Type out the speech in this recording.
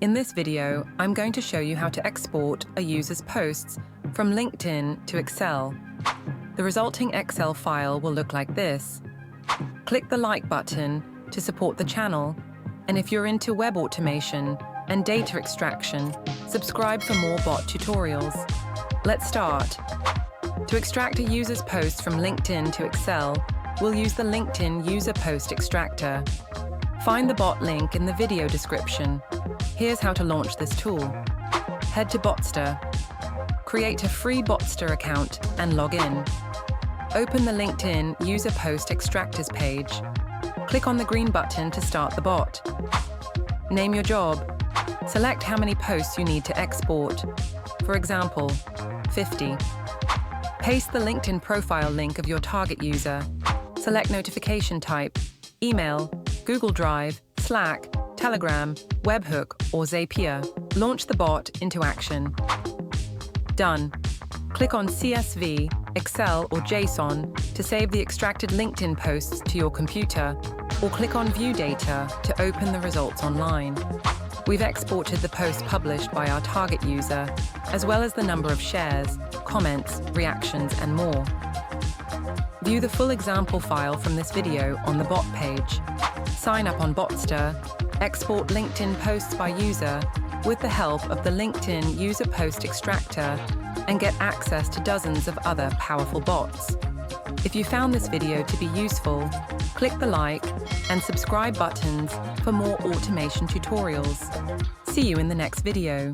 In this video, I'm going to show you how to export a user's posts from LinkedIn to Excel. The resulting Excel file will look like this. Click the like button to support the channel, and if you're into web automation and data extraction, subscribe for more bot tutorials. Let's start. To extract a user's post from LinkedIn to Excel, we'll use the LinkedIn User Post Extractor. Find the bot link in the video description. Here's how to launch this tool. Head to Botster. Create a free Botster account and log in. Open the LinkedIn User Post Extractors page. Click on the green button to start the bot. Name your job. Select how many posts you need to export. For example, 50. Paste the LinkedIn profile link of your target user. Select notification type, email, Google Drive, Slack, Telegram, Webhook, or Zapier. Launch the bot into action. Done. Click on CSV, Excel, or JSON to save the extracted LinkedIn posts to your computer, or click on View Data to open the results online. We've exported the post published by our target user, as well as the number of shares, comments, reactions, and more. View the full example file from this video on the bot page. Sign up on Botster, export LinkedIn posts by user with the help of the LinkedIn User Post Extractor, and get access to dozens of other powerful bots. If you found this video to be useful, click the like and subscribe buttons for more automation tutorials. See you in the next video.